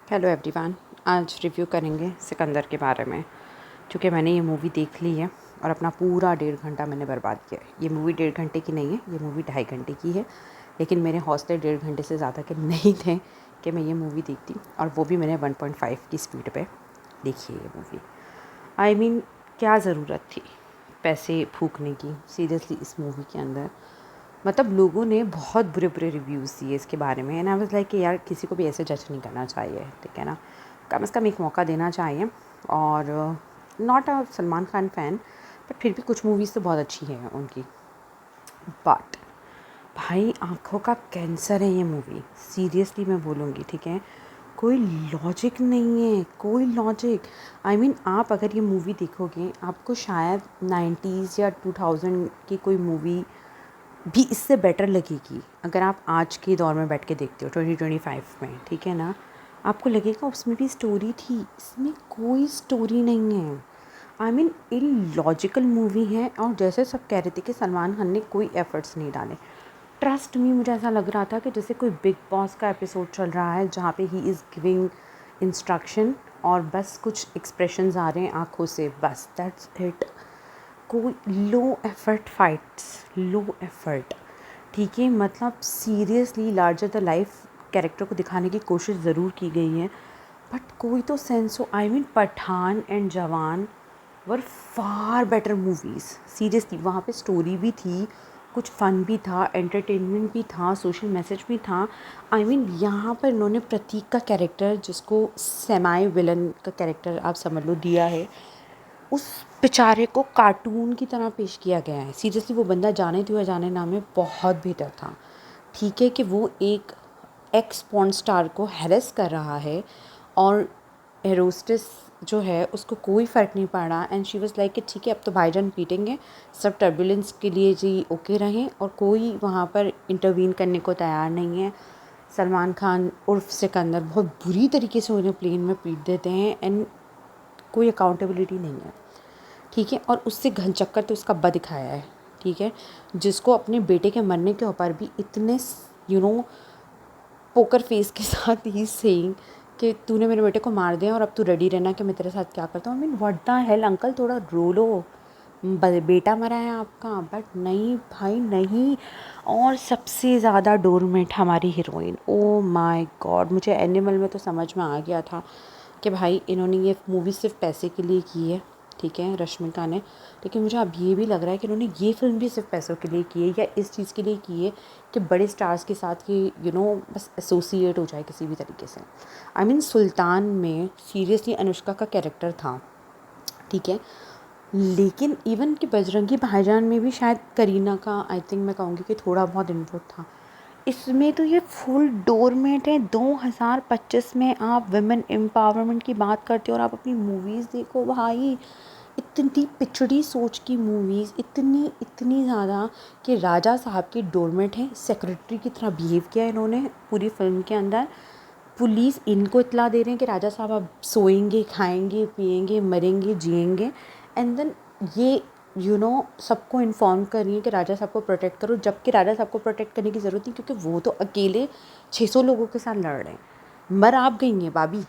Hello everyone. आज review करेंगे सिकंदर के बारे में, क्योंकि मैंने ये मूवी देख ली है और अपना पूरा 1.5 घंटा मैंने बर्बाद किया है। ये मूवी 1.5 घंटे की नहीं है, ये मूवी 2.5 घंटे की है, लेकिन मेरे हौसले 1.5 घंटे से ज़्यादा के नहीं थे कि मैं ये मूवी देखती, और वो भी मैंने 1.5 की स्पीड पे देखी है ये मूवी। आई मीन क्या ज़रूरत थी पैसे फूकने की सीरियसली इस मूवी के अंदर। मतलब लोगों ने बहुत बुरे बुरे रिव्यूज़ दिए इसके बारे में, एंड आई वाज लाइक कि यार किसी को भी ऐसे जज नहीं करना चाहिए, ठीक है ना। कम से कम एक मौका देना चाहिए। और not a Salman Khan fan, but फिर भी कुछ मूवीज़ तो बहुत अच्छी हैं उनकी। बट भाई आँखों का कैंसर है ये मूवी, सीरियसली मैं बोलूँगी, ठीक है। कोई लॉजिक नहीं है, कोई लॉजिक। आई मीन आप अगर ये मूवी देखोगे आपको शायद 90s या 2000 की कोई मूवी भी इससे बेटर लगेगी। अगर आप आज के दौर में बैठ के देखते हो 2025 में, ठीक है ना, आपको लगेगा उसमें भी स्टोरी थी। इसमें कोई स्टोरी नहीं है। आई मीन इलॉजिकल मूवी है। और जैसे सब कह रहे थे कि सलमान खान ने कोई एफर्ट्स नहीं डाले, ट्रस्ट मी मुझे ऐसा लग रहा था कि जैसे कोई बिग बॉस का एपिसोड चल रहा है जहाँ पे ही इज़ गिविंग इंस्ट्रक्शन और बस कुछ एक्सप्रेशंस आ रहे हैं आँखों से, बस दैट्स इट। कोई low effort fights, low effort, ठीक है। मतलब seriously larger the life character को दिखाने की कोशिश ज़रूर की गई है, बट कोई तो सेंस हो। आई मीन पठान एंड जवान वर फार बेटर मूवीज़। सीरियसली वहाँ पे स्टोरी भी थी, कुछ फ़न भी था, एंटरटेनमेंट भी था, सोशल मैसेज भी था। आई मीन यहाँ पर इन्होंने प्रतीक का कैरेक्टर, जिसको सेमाई विलन का कैरेक्टर आप समझ लो दिया है, उस बेचारे को कार्टून की तरह पेश किया गया है। सीरियसली वो बंदा जाने तो या जाने ना में बहुत बेहतर था। ठीक है कि वो एक एक्स पॉर्न स्टार को हैरेस कर रहा है और एरोस्टिस जो है उसको कोई फ़र्क नहीं पड़ रहा, एंड शी वाज लाइक कि ठीक है अब तो भाईजान पीटेंगे, सब टर्बुलेंस के लिए जी ओके रहें, और कोई वहाँ पर इंटरवीन करने को तैयार नहीं है। सलमान खान उर्फ सिकंदर बहुत बुरी तरीके से उन्हें प्लेन में पीट देते हैं, एंड कोई अकाउंटेबिलिटी नहीं है, ठीक है। और उससे घनचक्कर तो उसका अब्बा दिखाया है, ठीक है, जिसको अपने बेटे के मरने के ऊपर भी इतने पोकर फेस के साथ ही सेइंग कि तूने मेरे बेटे को मार दिया और अब तू रेडी रहना कि मैं तेरे साथ क्या करता हूँ। I mean what the hell uncle, थोड़ा रो लो, बेटा मरा है आपका। बट नहीं भाई नहीं। और सबसे ज़्यादा डोरमेट हमारी हीरोइन, ओ माय गॉड, मुझे एनिमल में तो समझ में आ गया था कि भाई इन्होंने ये मूवी सिर्फ पैसे के लिए की है, ठीक है, रश्मिका ने। लेकिन मुझे अब ये भी लग रहा है कि इन्होंने ये फ़िल्म भी सिर्फ पैसों के लिए की है, या इस चीज़ के लिए की है कि बड़े स्टार्स के साथ कि बस एसोसिएट हो जाए किसी भी तरीके से। आई मीन सुल्तान में सीरियसली अनुष्का का कैरेक्टर था, ठीक है, लेकिन इवन कि बजरंगी भाईजान में भी शायद करीना का, आई थिंक मैं कहूँगी कि थोड़ा बहुत इनपुट था। इसमें तो ये फुल डोरमेट है। 2025 में आप वुमेन एम्पावरमेंट की बात करते हो और आप अपनी मूवीज़ देखो भाई, इतनी पिछड़ी सोच की मूवीज़, इतनी इतनी ज़्यादा कि राजा साहब की डोरमेट है, सेक्रेटरी की तरह बिहेव किया इन्होंने पूरी फिल्म के अंदर। पुलिस इनको इत्तला दे रहे हैं कि राजा साहब अब सोएंगे, खाएंगे, पिएंगे, मरेंगे, जिएंगे, एंड देन ये सबको इन्फॉर्म कर रही है कि राजा साहब को प्रोटेक्ट करो, जबकि राजा साहब को प्रोटेक्ट करने की ज़रूरत नहीं, क्योंकि वो तो अकेले 600 लोगों के साथ लड़ रहे हैं। मर आप गई हैं भाभी,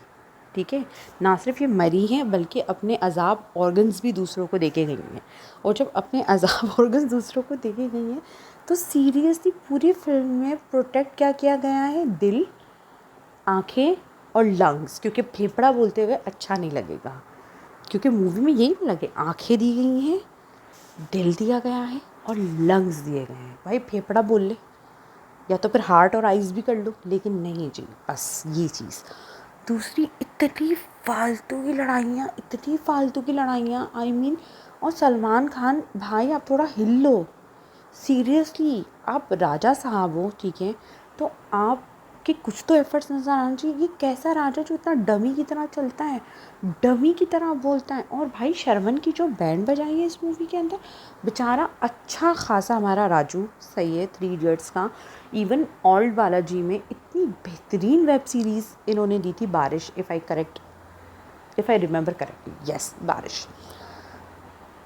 ठीक है। ना सिर्फ ये मरी हैं बल्कि अपने अज़ाब ऑर्गन्स भी दूसरों को देके गई हैं, और जब अपने अज़ाब ऑर्गन्स दूसरों को देके गई हैं तो सीरियसली पूरी फिल्म में प्रोटेक्ट क्या किया गया है? दिल, आँखें और लंग्स, क्योंकि फेफड़ा बोलते हुए अच्छा नहीं लगेगा, क्योंकि मूवी में यही लगे, आँखें दी गई हैं, दिल दिया गया है और लंग्स दिए गए हैं। भाई फेफड़ा बोल ले, या तो फिर हार्ट और आइज़ भी कर लो, लेकिन नहीं जी, बस ये चीज़। दूसरी, इतनी फालतू की लड़ाइयाँ, इतनी फालतू की लड़ाइयाँ, आई मीन। और सलमान खान भाई आप थोड़ा हिल लो, सीरियसली आप राजा साहब हो, ठीक है, तो आपके कुछ तो एफर्ट्स नज़र आना चाहिए। ये कैसा राजा जो इतना डमी की तरह चलता है, डमी की तरह बोलता है। और भाई शर्मन की जो बैंड बजाई है इस मूवी के अंदर, बेचारा अच्छा खासा हमारा राजू सही है 3 इडियट्स का। इवन ओल्ड बालाजी में इतनी बेहतरीन वेब सीरीज़ इन्होंने दी थी, बारिश, if I remember correctly, yes बारिश।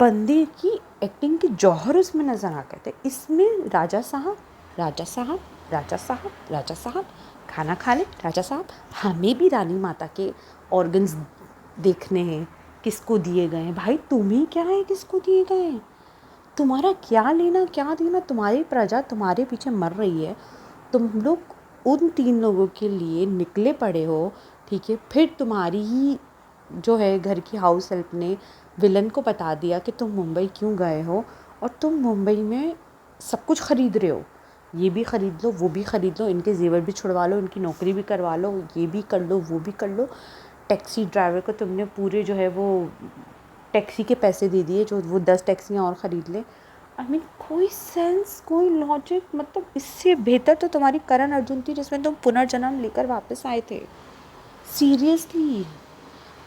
बंदे की एक्टिंग के जौहर उसमें नज़र आ गए थे। इसमें राजा साहब, राजा साहब, राजा साहब, राजा साहब, खाना खा ले राजा साहब, हमें भी रानी माता के ऑर्गन्स देखने हैं, किसको दिए गए हैं। भाई तुम्हें क्या है किसको दिए गए हैं, तुम्हारा क्या लेना क्या देना, तुम्हारी प्रजा तुम्हारे पीछे मर रही है, तुम लोग उन 3 लोगों के लिए निकले पड़े हो, ठीक है। फिर तुम्हारी ही जो है घर की हाउस हेल्प ने विलन को बता दिया कि तुम मुंबई क्यों गए हो, और तुम मुंबई में सब कुछ ख़रीद रहे हो, ये भी ख़रीद लो वो भी ख़रीद लो, इनके जेवर भी छुड़वा लो, इनकी नौकरी भी करवा लो, ये भी कर लो वो भी कर लो। टैक्सी ड्राइवर को तुमने पूरे जो है वो टैक्सी के पैसे दे दिए, जो वो 10 टैक्सियाँ और ख़रीद ले। आई मीन कोई सेंस कोई लॉजिक, मतलब इससे बेहतर तो तुम्हारी करण अर्जुन थी जिसमें तुम पुनर्जन्म लेकर वापस आए थे। सीरियसली,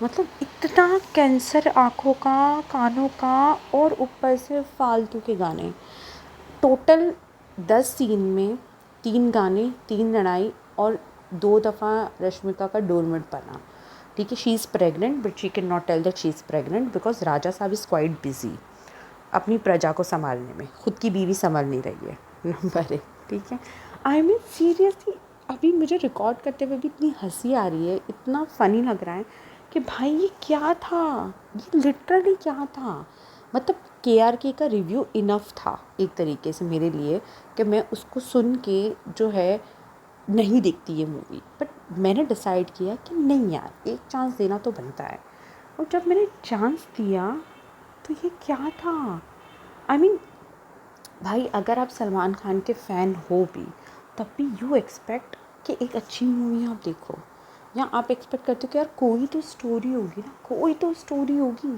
मतलब इतना कैंसर आँखों का कानों का, और ऊपर से फालतू के गाने। टोटल 10 सीन में 3 गाने, 3 लड़ाई और 2 दफ़ा रश्मिका का डोरमेट बना, ठीक है। She is pregnant but she can not tell that she is pregnant because Raja Sahab is quite busy अपनी प्रजा को संभालने में, खुद की बीवी संभाल नहीं रही है। नंबर 1, ठीक है। आई मीन सीरियसली अभी मुझे रिकॉर्ड करते हुए भी इतनी हंसी आ रही है, इतना फ़नी लग रहा है कि भाई ये क्या था, ये लिटरली क्या था। मतलब KRK का रिव्यू इनफ था एक तरीके से मेरे लिए कि मैं उसको सुन के जो है नहीं देखती ये मूवी, बट मैंने डिसाइड किया कि नहीं यार, एक चांस देना तो बनता है। और जब मैंने चांस दिया तो ये क्या था। आई मीन भाई अगर आप सलमान खान के फ़ैन हो भी, तब भी यू एक्सपेक्ट कि एक अच्छी मूवी आप देखो, या आप एक्सपेक्ट करते हो कि यार कोई तो स्टोरी होगी ना, कोई तो स्टोरी होगी।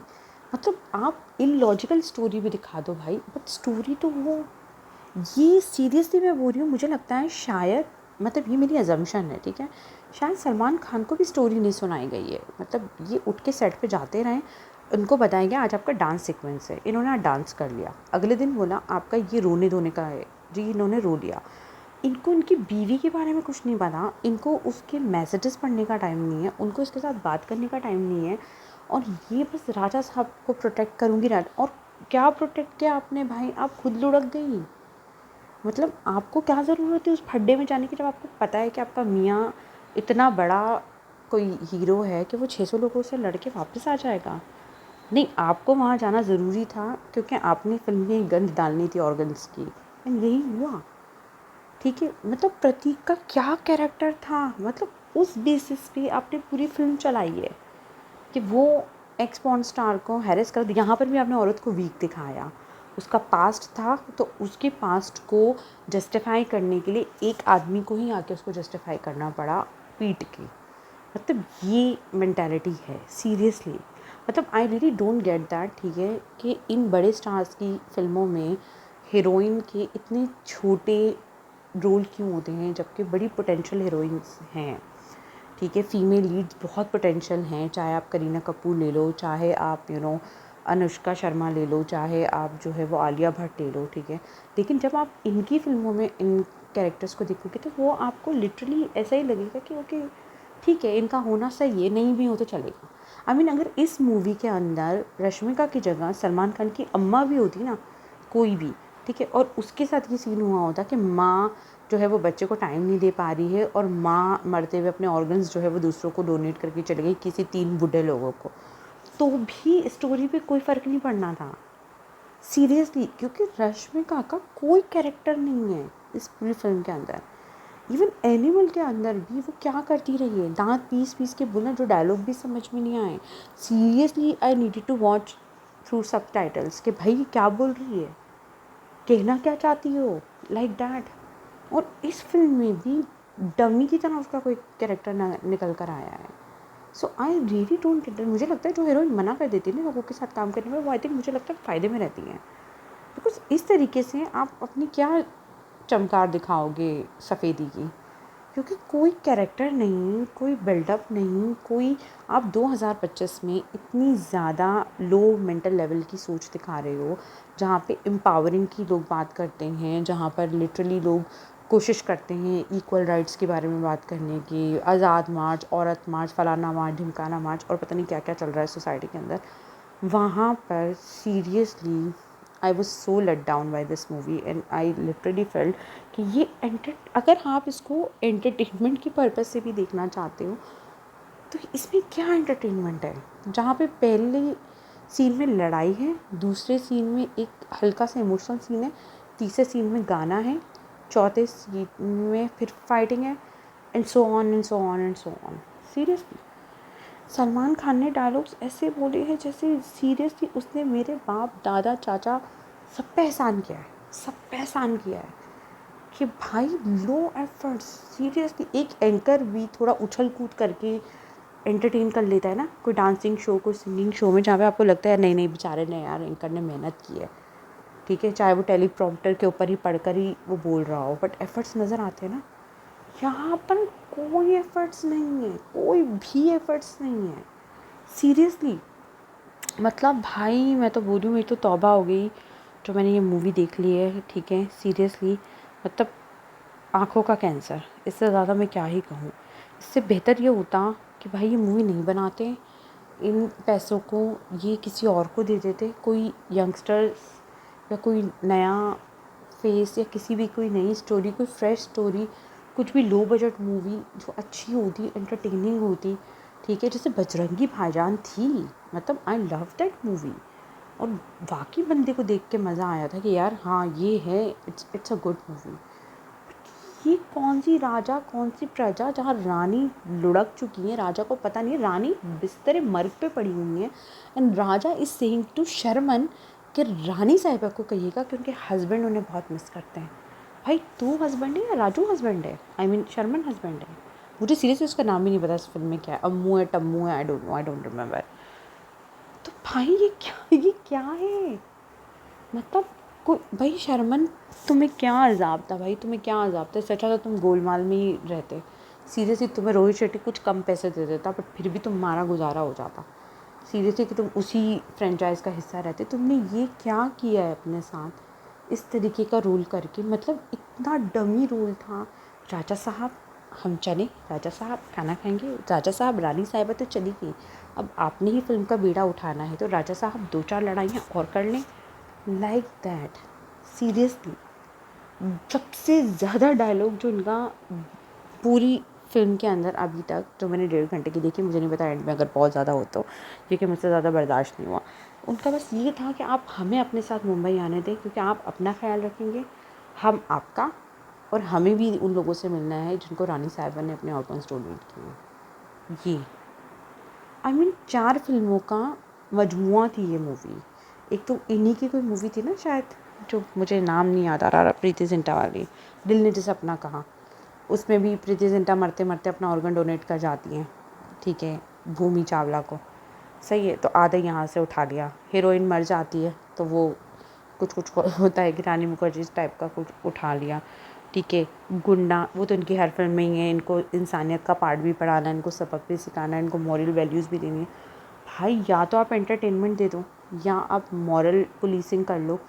मतलब आप इलॉजिकल स्टोरी भी दिखा दो भाई, बट स्टोरी तो हो। ये सीरियसली मैं बोल रही हूँ, मुझे लगता है शायद, मतलब ये मेरी अजम्पशन है, ठीक है, शायद सलमान खान को भी स्टोरी नहीं सुनाई गई है। मतलब ये उठ के सेट पे जाते रहें, उनको बताया गया आज आपका डांस सीक्वेंस है, इन्होंने आज डांस कर लिया, अगले दिन बोला आपका ये रोने धोने का है जी, इन्होंने रो लिया। इनको इनकी बीवी के बारे में कुछ नहीं पता, इनको उसके मैसेजेस पढ़ने का टाइम नहीं है, उनको इसके साथ बात करने का टाइम नहीं है, और ये बस राजा साहब को प्रोटेक्ट करूँगी राजा। और क्या प्रोटेक्ट किया आपने भाई, आप खुद लुढ़क गई। मतलब आपको क्या ज़रूरत है उस खड्डे में जाने की, जब आपको पता है कि आपका मियाँ इतना बड़ा कोई हीरो है कि वो 600 लोगों से लड़ के वापस आ जाएगा। नहीं, आपको वहाँ जाना ज़रूरी था क्योंकि आपने फिल्म में गंद डालनी थी ऑर्गन्स की, एंड यही हुआ, ठीक है। मतलब प्रतीक का क्या कैरेक्टर था, मतलब उस बेसिस पे आपने पूरी फिल्म चलाई है कि वो एक्स पॉर्न स्टार को हैरेस कर दिया। यहाँ पर भी आपने औरत को वीक दिखाया, उसका पास्ट था तो उसके पास्ट को जस्टिफाई करने के लिए एक आदमी को ही आके उसको जस्टिफाई करना पड़ा पीट के। मतलब ये मेंटालिटी है सीरियसली। मतलब I really don't get that, ठीक है, कि इन बड़े स्टार्स की फ़िल्मों में हीरोइन के इतने छोटे रोल क्यों होते हैं, जबकि बड़ी पोटेंशियल हीरोइंस हैं, ठीक है। फ़ीमेल लीड्स बहुत पोटेंशियल हैं, चाहे आप करीना कपूर ले लो, चाहे आप अनुष्का शर्मा ले लो, चाहे आप जो है वो आलिया भट्ट ले लो, ठीक है। लेकिन जब आप इनकी फ़िल्मों में इन कैरेक्टर्स को देखोगे तो वो आपको लिटरली ऐसा ही लगेगा कि ओके ठीक है, इनका होना सही है, नहीं भी हो तो चलेगा। आई मीन अगर इस मूवी के अंदर रश्मिका की जगह सलमान खान की अम्मा भी होती ना, कोई भी, ठीक है, और उसके साथ ये सीन हुआ होता कि माँ जो है वो बच्चे को टाइम नहीं दे पा रही है और माँ मरते हुए अपने ऑर्गन्स जो है वो दूसरों को डोनेट करके चले गई, किसी 3 बूढ़े लोगों को, तो भी स्टोरी पे कोई फ़र्क नहीं पड़ना था सीरियसली, क्योंकि रश्मिका का कोई कैरेक्टर नहीं है इस पूरी फिल्म के अंदर। इवन एनिमल के अंदर भी वो क्या करती रही है, दांत पीस पीस के बोलना, जो डायलॉग भी समझ में नहीं आए। Seriously I needed to watch through subtitles कि भाई क्या बोल रही है, कहना क्या चाहती हो, लाइक दैट। और इस फिल्म में भी डमी की तरह उसका कोई कैरेक्टर निकल कर आया है। सो आई रियली डोंट गेट। मुझे लगता है जो हीरोइन मना कर देती है ना लोगों के साथ काम करने में, वो आई थिंक मुझे लगता है फ़ायदे में रहती हैं, बिकॉज इस तरीके से आप अपनी क्या चमकार दिखाओगे सफ़ेदी की, क्योंकि कोई कैरेक्टर नहीं, कोई बिल्डअप नहीं, कोई। आप 2025 में इतनी ज़्यादा लो मेंटल लेवल की सोच दिखा रहे हो, जहाँ पे एम्पावरिंग की लोग बात करते हैं, जहाँ पर लिटरली लोग कोशिश करते हैं इक्वल राइट्स के बारे में बात करने की, आज़ाद मार्च, औरत मार्च, फलाना मार्च, ढिमकाना मार्च, और पता नहीं क्या क्या चल रहा है सोसाइटी के अंदर। वहाँ पर seriously I was so let down by this movie and I literally felt कि ये अगर आप इसको एंटरटेनमेंट की पर्पज़ से भी देखना चाहते हो तो इसमें क्या एंटरटेनमेंट है, जहाँ पे पहले सीन में लड़ाई है, दूसरे सीन में एक हल्का सा इमोशनल सीन है, तीसरे सीन में गाना है, चौथे सीन में फिर फाइटिंग है, and so on and so on and so on. Seriously Salman Khan ने डायलॉग्स ऐसे बोले हैं जैसे सीरियसली उसने मेरे बाप दादा चाचा सब पे एहसान किया है, सब पे एहसान किया है कि भाई लो एफर्ट्स। सीरियसली एक एंकर भी थोड़ा उछल कूद करके एंटरटेन कर लेता है ना, कोई डांसिंग शो, कोई सिंगिंग शो में, जहाँ पे आपको लगता है नहीं नहीं बेचारे ने यार एंकर ने मेहनत की है, ठीक है, चाहे वो टेलीप्रॉम्प्टर के ऊपर ही पढ़कर ही वो बोल रहा हो, बट एफर्ट्स नज़र आते हैं ना। यहाँ पर कोई एफर्ट्स नहीं है, कोई भी एफर्ट्स नहीं है सीरियसली। मतलब भाई मैं तो बोल रही हूँ, मेरी तो तौबा हो गई जो मैंने ये मूवी देख ली है, ठीक है सीरियसली। मतलब आँखों का कैंसर, इससे ज़्यादा मैं क्या ही कहूँ। इससे बेहतर ये होता कि भाई ये मूवी नहीं बनाते, इन पैसों को ये किसी और को दे देते, कोई यंगस्टर्स या कोई नया फेस या किसी भी कोई नई स्टोरी, कोई फ्रेश स्टोरी, कुछ भी लो बजट मूवी जो अच्छी होती, एंटरटेनिंग होती, ठीक है, जैसे बजरंगी भाईजान थी। मतलब आई लव दैट मूवी और वाकई बंदे को देख के मज़ा आया था कि यार हाँ ये है, इट्स अ गुड मूवी। ये कौन सी राजा कौन सी प्रजा जहाँ रानी लुढ़क चुकी है, राजा को पता नहीं है, रानी बिस्तर मर्ग पे पड़ी हुई है, and Raja is saying to Sharman कि रानी साहिबा को कहिएगा कि उनके हस्बैंड उन्हें बहुत मिस करते हैं। भाई तू हस्बैंड है या राजू हस्बैंड है, आई मीन शर्मन हस्बैंड है। मुझे सीरियसली उसका नाम ही नहीं पता इस फिल्म में क्या है, अम्मू है टम्मू है, आई डोंट रिमेंबर। तो भाई ये क्या है, मतलब कोई भाई शर्मन, तुम्हें क्या अज़ाब था भाई, तुम्हें क्या अज़ाब था। इससे अच्छा तो तुम गोलमाल में ही रहते। सीरियसली तुम्हें रोहित शेट्टी कुछ कम पैसे दे देता बट फिर भी तुम्हारा गुजारा हो जाता। सीरियसली कि तुम उसी फ्रेंचाइज का हिस्सा रहते। तुमने ये क्या किया है अपने साथ, इस तरीके का रोल करके, मतलब इतना डमी रोल था। राजा साहब हम चले, राजा साहब खाना खाएंगे, राजा साहब रानी साहिबा तो चली गई, अब आपने ही फिल्म का बीड़ा उठाना है तो राजा साहब 2-4 लड़ाइयाँ और कर लें, लाइक दैट। सीरियसली सबसे ज़्यादा डायलॉग जो उनका पूरी फिल्म के अंदर अभी तक जो मैंने 1.5 घंटे की देखी, मुझे नहीं पता एंड में अगर बहुत ज़्यादा हो तो, क्योंकि मुझसे ज़्यादा बर्दाश्त नहीं हुआ, उनका बस ये था कि आप हमें अपने साथ मुंबई आने दें क्योंकि आप अपना ख्याल रखेंगे, हम आपका, और हमें भी उन लोगों से मिलना है जिनको रानी साहिबा ने अपने आउट ऑन स्टोर रीड किए। ये आई मीन 4 फिल्मों का मजमुआ थी ये मूवी। एक तो इन्हीं की कोई मूवी थी ना शायद, जो मुझे नाम नहीं याद आ रहा, प्रीति जिंटा वाली, दिल ने जिसे अपना कहा, उसमें भी प्रीति जिंटा मरते मरते अपना ऑर्गन डोनेट कर जाती हैं, ठीक है, भूमि चावला को। सही है, तो आधा यहाँ से उठा लिया। हीरोइन मर जाती है तो वो कुछ कुछ होता है कि रानी मुखर्जी टाइप का कुछ उठा लिया, ठीक है। गुंडा वो तो इनकी हर फिल्म में ही है, इनको इंसानियत का पार्ट भी पढ़ाना है, इनको सबक भी सिखाना है, इनको मॉरल वैल्यूज़ भी देनी है। भाई या तो आप एंटरटेनमेंट दे दो या आप मॉरल पुलिसिंग कर लो,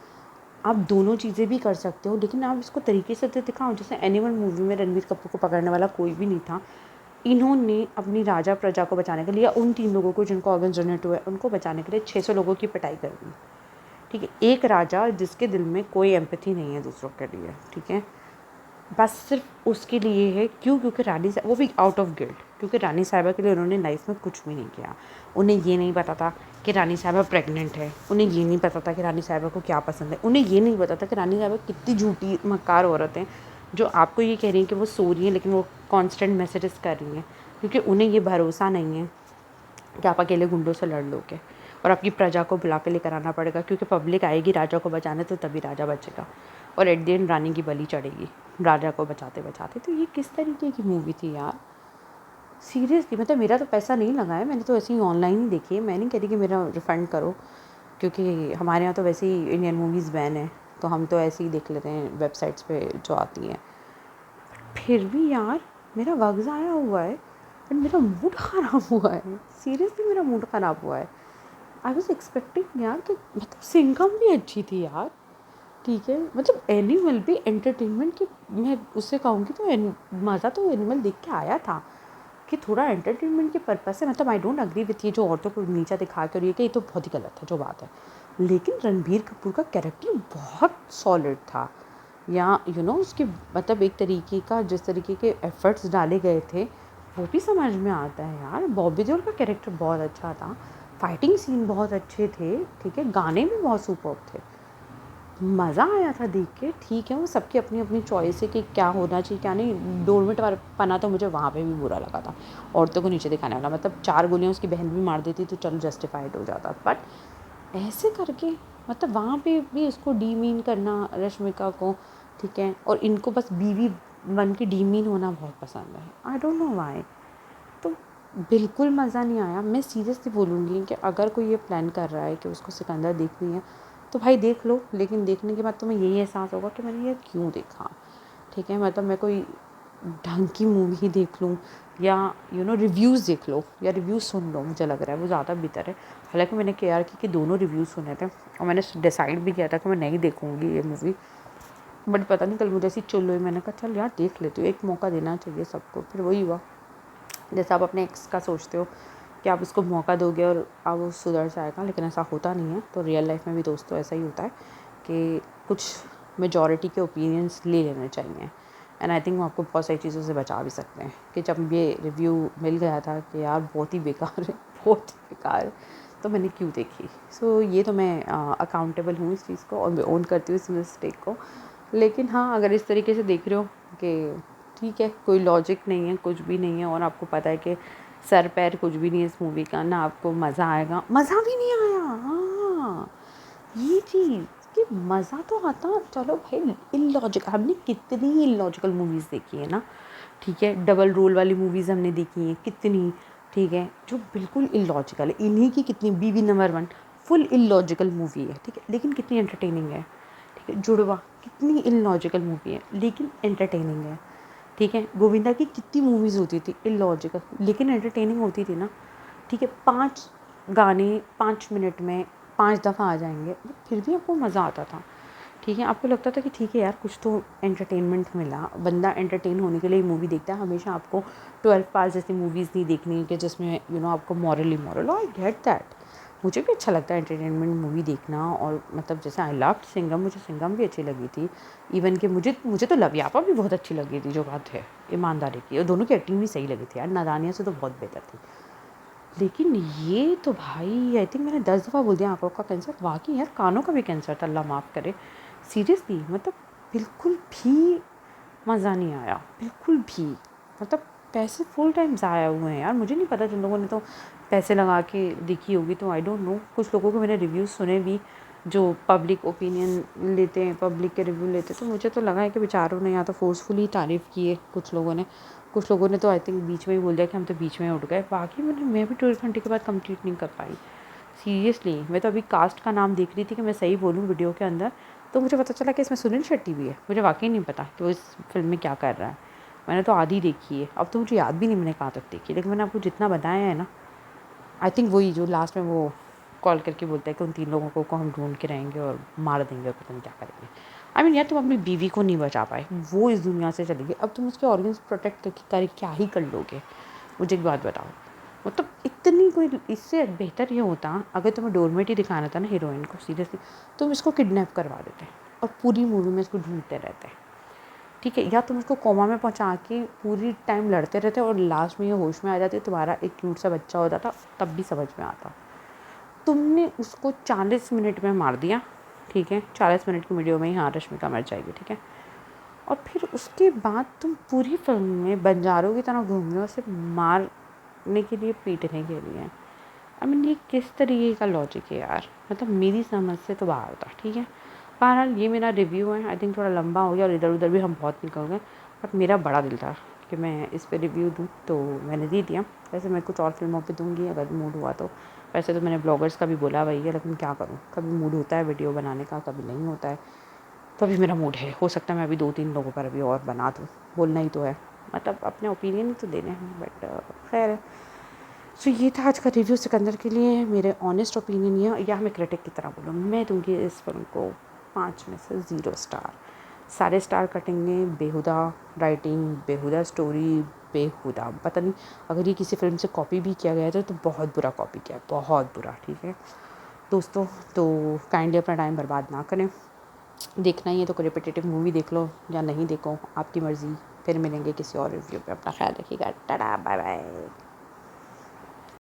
आप दोनों चीज़ें भी कर सकते हो, लेकिन आप इसको तरीके से तो दिखाओ। जैसे एनिमल मूवी में रणबीर कपूर को पकड़ने वाला कोई भी नहीं था, इन्होंने अपनी राजा प्रजा को बचाने के लिए, उन 3 लोगों को जिनको ऑर्गन डोनेट हुए उनको बचाने के लिए 600 लोगों की पिटाई कर दी, ठीक है। एक राजा जिसके दिल में कोई एम्पैथी नहीं है दूसरों के लिए, ठीक है, बस सिर्फ उसके लिए है, क्योंकि रानी साहब, वो भी आउट ऑफ गिल्ट, क्योंकि रानी साहिबा के लिए उन्होंने लाइफ में कुछ भी नहीं किया। उन्हें ये नहीं पता था कि रानी साहिबा प्रेग्नेंट है, उन्हें ये नहीं पता था कि रानी साहिबा को क्या पसंद है, उन्हें ये नहीं पता था कि रानी साहिबा कितनी झूठी मक्कार औरत हैं जो आपको ये कह रही हैं कि वो सो रही हैं लेकिन वो कॉन्स्टेंट मैसेजेस कर रही हैं, क्योंकि उन्हें ये भरोसा नहीं है कि आप अकेले गुंडों से लड़ लोगे और आपकी प्रजा को बुला के लेकर आना पड़ेगा, क्योंकि पब्लिक आएगी राजा को बचाने तो तभी राजा बचेगा, और एट द एंड रानी की बलि चढ़ेगी राजा को बचाते बचाते। तो ये किस तरीके की मूवी थी यार, सीरियसली। मतलब मेरा तो पैसा नहीं लगा है, मैंने तो ऐसे ही ऑनलाइन ही देखी है, मैं नहीं कह रही कि मेरा रिफ़ंड करो, क्योंकि हमारे यहाँ तो वैसे ही इंडियन मूवीज़ बैन है, तो हम तो ऐसे ही देख लेते हैं वेबसाइट्स पे जो आती हैं। फिर भी यार मेरा वक्त ज़ाया हुआ है और मेरा मूड ख़राब हुआ है, सीरियसली मेरा मूड ख़राब हुआ है। आई वॉज एक्सपेक्टिंग यार कि मतलब सिंघम भी अच्छी थी यार, ठीक है, मतलब एनिमल भी एंटरटेनमेंट की, मैं उससे कहूँगी तो मज़ा तो एनिमल देख के आया था कि थोड़ा एंटरटेनमेंट के पर्पज़ से। मतलब आई डोंट अग्री विथ ये जो औरतों को नीचा दिखा कर ये कि ये तो बहुत ही गलत है जो बात है, लेकिन रणबीर कपूर का कैरेक्टर बहुत सॉलिड था, या उसकी मतलब एक तरीके का जिस तरीके के एफर्ट्स डाले गए थे वो भी समझ में आता है यार। बॉबी देओल का कैरेक्टर बहुत अच्छा था, फाइटिंग सीन बहुत अच्छे थे, ठीक है, गाने भी बहुत सुपर्ब थे, मज़ा आया था देख के। ठीक है, वो सबकी अपनी अपनी चॉइस है कि क्या होना चाहिए क्या नहीं। डोरमेट पना तो मुझे वहाँ पे भी बुरा लगा था, औरतों को नीचे दिखाने वाला। मतलब 4 गोलियाँ उसकी बहन भी मार देती तो चलो जस्टिफाइड हो जाता, बट ऐसे करके मतलब वहाँ पे भी उसको डीमीन करना रश्मिका को, ठीक है, और इनको बस बीवी बन के डीमीन होना बहुत पसंद है। I don't know why. तो बिल्कुल मज़ा नहीं आया। मैं सीरियसली बोलूँगी कि अगर कोई ये प्लान कर रहा है कि उसको सिकंदर देखनी है तो भाई देख लो, लेकिन देखने के बाद तुम्हें यही एहसास होगा कि मैंने ये क्यों देखा, ठीक है। मतलब मैं कोई ढंग की मूवी ही देख लूँ या रिव्यूज़ देख लो या रिव्यूज़ सुन लो, मुझे लग रहा है वो ज़्यादा बेहतर है। हालांकि मैंने केआरके के दोनों रिव्यूज़ सुने थे और मैंने डिसाइड भी किया था कि मैं नहीं देखूँगी ये मूवी, बट पता नहीं कल मुझे ऐसी चुल हुई, मैंने कहा चल यार देख लेती हूँ, एक मौका देना चाहिए सबको। फिर वही हुआ, जैसे आप अपने एक्स का सोचते हो कि आप उसको मौका दोगे और आप वो सुधर जाएगा, लेकिन ऐसा होता नहीं है। तो रियल लाइफ में भी दोस्तों ऐसा ही होता है कि कुछ मेजॉरिटी के ओपिनियंस ले लेने चाहिए। एंड आई थिंक वो आपको बहुत सारी चीज़ों से बचा भी सकते हैं। कि जब ये रिव्यू मिल गया था कि यार बहुत ही बेकार है, बहुत बेकार है, तो मैंने क्यों देखी। सो ये तो मैं अकाउंटेबल हूँ इस चीज़ को और मैं ओन करती हूँ इस मिस्टेक को। लेकिन हाँ, अगर इस तरीके से देख रहे हो कि ठीक है, कोई लॉजिक नहीं है, कुछ भी नहीं है, और आपको पता है कि सर पैर कुछ भी नहीं है इस मूवी का, ना आपको मज़ा आएगा, मज़ा भी नहीं आया। हाँ, ये चीज़ कि मज़ा तो आता, चलो भाई इलॉजिक, हमने कितनी ही इलॉजिकल मूवीज़ देखी है ना, ठीक है, डबल रोल वाली मूवीज़ हमने देखी हैं कितनी, ठीक है, जो बिल्कुल इलॉजिकल है। इन्हीं की कितनी, बीवी नंबर 1 फुल इलॉजिकल मूवी है, ठीक है, लेकिन कितनी एंटरटेनिंग है। ठीक है, जुड़वा कितनी इलॉजिकल मूवी है लेकिन एंटरटेनिंग है। ठीक है, गोविंदा की कितनी मूवीज़ होती थी इलॉजिकल लेकिन एंटरटेनिंग होती थी ना। ठीक है, 5 गाने 5 मिनट में 5 दफ़ा आ जाएंगे, फिर भी आपको मज़ा आता था। ठीक है, आपको लगता था कि ठीक है यार कुछ तो एंटरटेनमेंट मिला, बंदा एंटरटेन होने के लिए मूवी देखता है। हमेशा आपको 12 पास जैसी मूवीज़ नहीं देखनी है कि जिसमें आपको मॉरल आई गेट दैट। मुझे भी अच्छा लगता है एंटरटेनमेंट मूवी देखना, और मतलब जैसे आई लव्ड सिंघम, मुझे सिंघम भी अच्छी लगी थी। इवन कि मुझे मुझे तो लव यापा भी बहुत अच्छी लगी थी, जो बात है ईमानदारी की, और दोनों की एक्टिंग भी सही लगी थी यार, नादानिया से तो बहुत बेहतर थी। लेकिन ये तो भाई आई थिंक मैंने 10 दफ़ा बोल दिया आँखों का कैंसर, वाकई यार कानों का भी कैंसर था, अल्लाह माफ़ करे। सीरियसली मतलब बिल्कुल भी मज़ा नहीं आया, बिल्कुल भी। मतलब पैसे फुल टाइम ज़ाया हुए हैं यार। मुझे नहीं पता, जिन लोगों ने तो पैसे लगा के देखी होगी तो आई डोंट नो। कुछ लोगों को मैंने रिव्यूज़ सुने भी जो पब्लिक ओपिनियन लेते हैं, पब्लिक के रिव्यू लेते हैं, तो मुझे तो लगा है कि बेचारों ने या तो फोर्सफुली तारीफ़ की है कुछ लोगों ने तो आई थिंक बीच में ही बोल दिया कि हम तो बीच में उठ गए। बाकी मैं भी 12 घंटे के बाद कंप्लीट नहीं कर पाई। सीरियसली मैं तो अभी कास्ट का नाम देख रही थी कि मैं सही बोलूँ वीडियो के अंदर, तो मुझे पता चला कि इसमें सुनील शेट्टी भी है। मुझे वाकई नहीं पता कि वो इस फिल्म में क्या कर रहा है। मैंने तो आधी देखी है, अब तो मुझे याद भी नहीं मैंने कहाँ तक देखी, लेकिन मैंने आपको जितना बताया है ना, आई थिंक वही जो लास्ट में वो कॉल करके बोलता है कि उन 3 लोगों को हम ढूंढ के रहेंगे और मार देंगे और पता नहीं क्या करेंगे। आई मीन यार तुम अपनी बीवी को नहीं बचा पाए, वो इस दुनिया से चली गई, अब तुम उसके ऑर्गन्स प्रोटेक्ट करके क्या ही कर लोगे। मुझे एक बात बताओ, मतलब इतनी कोई इससे बेहतर ये होता अगर तुम्हें डोरमेट ही दिखाना था ना हीरोइन को, सीरियसली तुम इसको किडनैप करवा देते और पूरी मूवी में इसको ढूंढते रहते। ठीक है, या तुम उसको कोमा में पहुंचा के पूरी टाइम लड़ते रहते और लास्ट में ये होश में आ जाती, तुम्हारा एक क्यूट सा बच्चा हो जाता, तब भी समझ में आता। तुमने उसको 40 मिनट में मार दिया। ठीक है, 40 मिनट की वीडियो में ही हाँ रश्मिका मर जाएगी, ठीक है, और फिर उसके बाद तुम पूरी फिल्म में बंजारों की तरह घूम रहे हो सिर्फ मारने के लिए, पीटने के लिए। आई मीन ये किस तरीके का लॉजिक है यार, मतलब मेरी समझ से तो बाहर था। ठीक है, बहरहाल ये मेरा रिव्यू है। आई थिंक थोड़ा लंबा हो गया और इधर उधर भी हम बहुत निकल गए, बट मेरा बड़ा दिल था कि मैं इस पे रिव्यू दूँ, तो मैंने दे दिया। वैसे मैं कुछ और फिल्मों पे दूँगी अगर मूड हुआ तो। वैसे तो मैंने ब्लॉगर्स का भी बोला वही है, लेकिन क्या करूँ, कभी मूड होता है वीडियो बनाने का, कभी नहीं होता है। तो अभी मेरा मूड है, हो सकता है मैं अभी 2-3 लोगों पर अभी और बना दूँ, बोलना ही तो है, मतलब अपने ओपिनियन ही तो देने हैं, बट खैर है। सो ये था आज का रिव्यू सिकंदर के लिए, मेरे ऑनेस्ट ओपिनियन ये, या मैं क्रिटिक की तरह बोलूँ, मैं दूँगी इस फिल्म को 5 में से 0 स्टार। सारे स्टार कटेंगे, बेहुदा राइटिंग, बेहुदा स्टोरी, बेहुदा पता नहीं, अगर ये किसी फिल्म से कॉपी भी किया गया था तो बहुत बुरा कॉपी किया, बहुत बुरा। ठीक है, दोस्तों। तो काइंडली अपना टाइम बर्बाद ना करें। देखना ही है तो कोई रिपीटेटिव मूवी देख लो या नहीं देखो, आपकी मर्ज़ी। फिर मिलेंगे किसी और रिव्यू पे। अपना ख्याल रखिएगा। Tata bye bye.